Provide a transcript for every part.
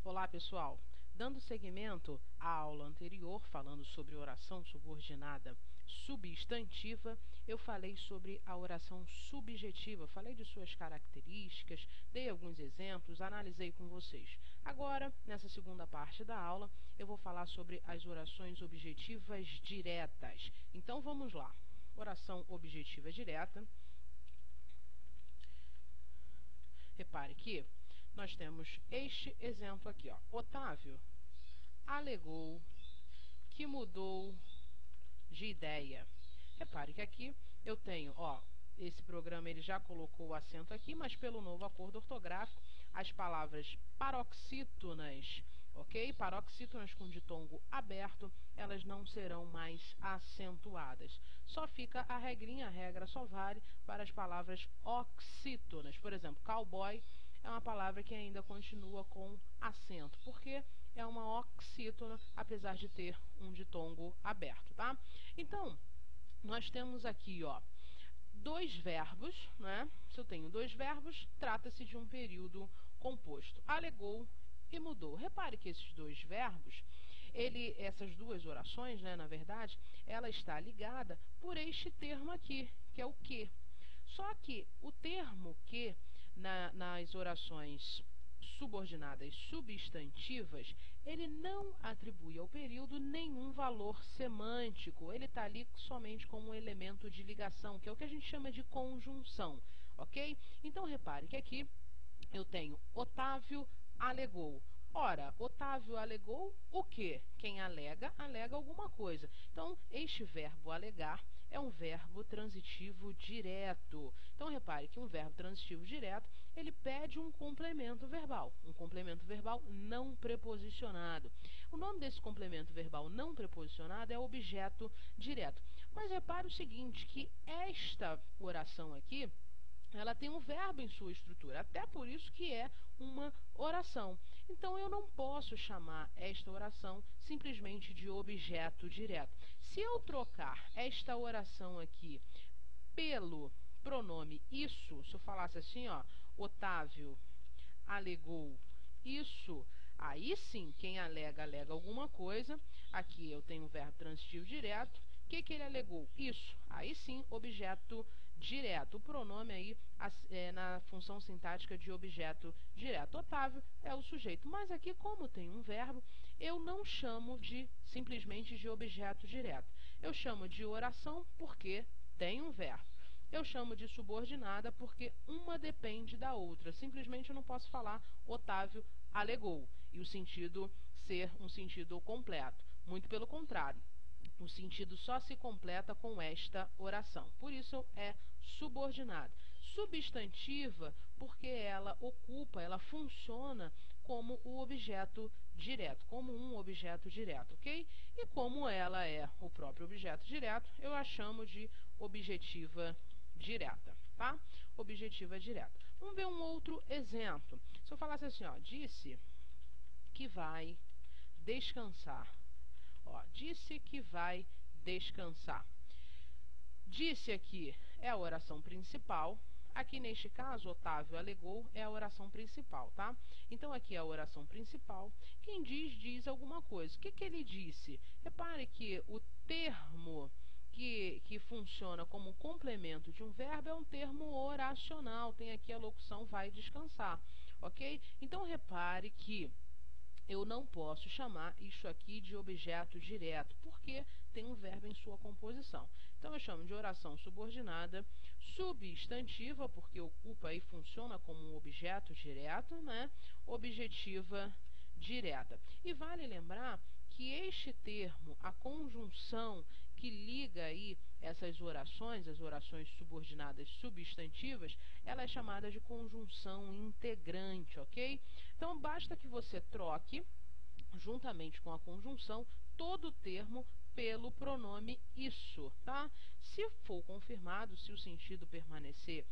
Olá, pessoal! Dando seguimento à aula anterior, falando sobre oração subordinada substantiva, eu falei sobre a oração subjetiva, falei de suas características, dei alguns exemplos, analisei com vocês. Agora, nessa segunda parte da aula, eu vou falar sobre as orações objetivas diretas. Então, vamos lá. Oração objetiva direta. Repare que nós temos este exemplo aqui, ó. Otávio alegou que mudou de ideia. Repare que aqui eu tenho, ó, esse programa ele já colocou o acento aqui, mas pelo novo acordo ortográfico, as palavras paroxítonas, ok? Paroxítonas com ditongo aberto, elas não serão mais acentuadas. Só fica a regrinha, a regra só vale para as palavras oxítonas. Por exemplo, cowboy é uma palavra que ainda continua com acento, porque é uma oxítona, apesar de ter um ditongo aberto, tá? Então, nós temos aqui, ó, dois verbos, né? Se eu tenho dois verbos, trata-se de um período composto. Alegou e mudou. Repare que esses dois verbos, essas duas orações, né, na verdade, ela está ligada por este termo aqui, que é o que. Só que o termo que nas orações subordinadas substantivas, ele não atribui ao período nenhum valor semântico. Ele está ali somente como um elemento de ligação, que é o que a gente chama de conjunção, ok? Então, repare que aqui eu tenho Otávio alegou. Ora, Otávio alegou o quê? Quem alega, alega alguma coisa. Então, este verbo alegar é um verbo transitivo direto. Então, repare que um verbo transitivo direto, ele pede um complemento verbal não preposicionado. O nome desse complemento verbal não preposicionado é objeto direto. Mas repare o seguinte, que esta oração aqui, ela tem um verbo em sua estrutura, até por isso que é uma oração. Então, eu não posso chamar esta oração simplesmente de objeto direto. Se eu trocar esta oração aqui pelo pronome isso, se eu falasse assim, ó, Otávio alegou isso, aí sim, quem alega, alega alguma coisa. Aqui eu tenho um verbo transitivo direto. O que ele alegou? Isso. Aí sim, objeto direto. O pronome aí na função sintática de objeto direto. Otávio é o sujeito. Mas aqui, como tem um verbo, eu não chamo simplesmente de objeto direto. Eu chamo de oração porque tem um verbo. Eu chamo de subordinada porque uma depende da outra. Simplesmente eu não posso falar Otávio alegou e o sentido ser um sentido completo. Muito pelo contrário. O sentido só se completa com esta oração. Por isso é subordinada. Substantiva porque ela ocupa, ela funciona como o objeto direto, como um objeto direto, ok? E como ela é o próprio objeto direto, eu a chamo de objetiva direta, tá? Objetiva direta. Vamos ver um outro exemplo. Se eu falasse assim, ó, disse que vai descansar. Ó, disse que vai descansar. Disse aqui é a oração principal. Aqui, neste caso, Otávio alegou é a oração principal, tá? Então, aqui é a oração principal. Quem diz alguma coisa. O que ele disse? Repare que o termo que funciona como complemento de um verbo é um termo oracional. Tem aqui a locução vai descansar, ok? Então, repare que eu não posso chamar isso aqui de objeto direto, porque tem um verbo em sua composição. Então, eu chamo de oração subordinada substantiva, porque ocupa e funciona como um objeto direto, né? Objetiva direta. E vale lembrar que este termo, a conjunção que liga aí essas orações, as orações subordinadas substantivas, ela é chamada de conjunção integrante, ok? Então, basta que você troque, juntamente com a conjunção, todo o termo pelo pronome isso, tá? Se for confirmado, se o sentido permanecer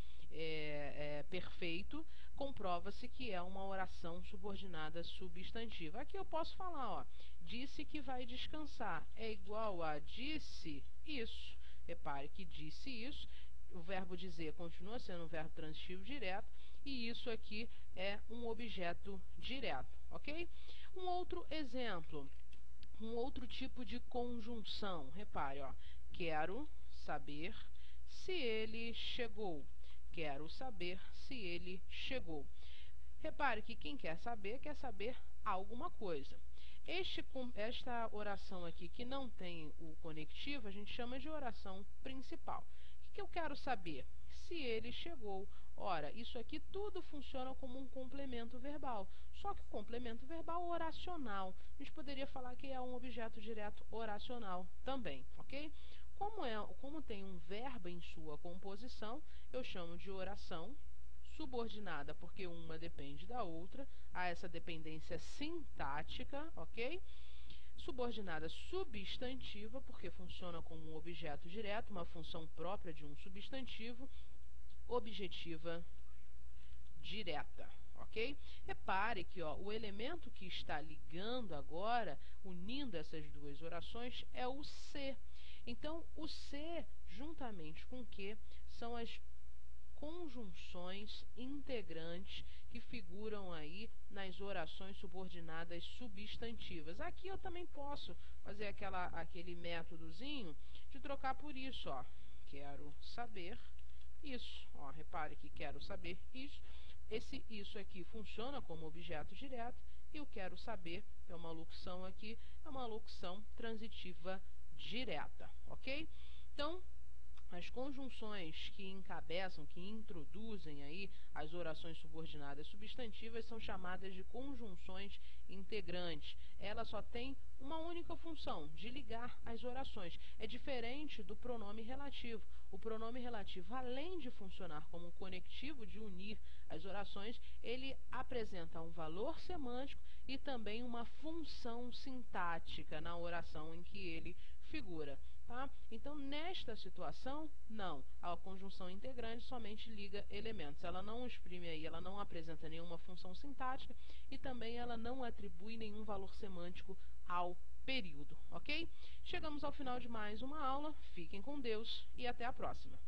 perfeito, comprova-se que é uma oração subordinada substantiva. Aqui eu posso falar, ó, disse que vai descansar, é igual a disse isso. Repare que disse isso, o verbo dizer continua sendo um verbo transitivo direto, e isso aqui é um objeto direto, ok? Um outro exemplo, um outro tipo de conjunção. Repare, ó, quero saber se ele chegou. Quero saber se ele chegou. Repare que quem quer saber alguma coisa. Esta oração aqui que não tem o conectivo, a gente chama de oração principal. O que eu quero saber? Se ele chegou. Ora, isso aqui tudo funciona como um complemento verbal, só que o complemento verbal oracional. A gente poderia falar que é um objeto direto oracional também, ok? Como tem um verbo em sua composição, eu chamo de oração subordinada, porque uma depende da outra, há essa dependência sintática, ok? Subordinada substantiva, porque funciona como um objeto direto, uma função própria de um substantivo. Objetiva direta, ok? Repare que ó, o elemento que está ligando agora, unindo essas duas orações, é o se. Então, o se, juntamente com o que, são as conjunções integrantes que figuram aí nas orações subordinadas substantivas. Aqui eu também posso fazer aquele métodozinho de trocar por isso, ó. Quero saber isso. Ó, repare que quero saber isso. Isso aqui funciona como objeto direto e o quero saber é uma locução aqui, é uma locução transitiva direta, ok? Então, as conjunções que encabeçam, que introduzem aí as orações subordinadas substantivas são chamadas de conjunções integrantes. Ela só tem uma única função, de ligar as orações. É diferente do pronome relativo. O pronome relativo, além de funcionar como um conectivo de unir as orações, ele apresenta um valor semântico e também uma função sintática na oração em que ele figura. Tá? Então, nesta situação, não. A conjunção integrante somente liga elementos. Ela não exprime aí, ela não apresenta nenhuma função sintática e também ela não atribui nenhum valor semântico ao período, ok? Chegamos ao final de mais uma aula. Fiquem com Deus e até a próxima.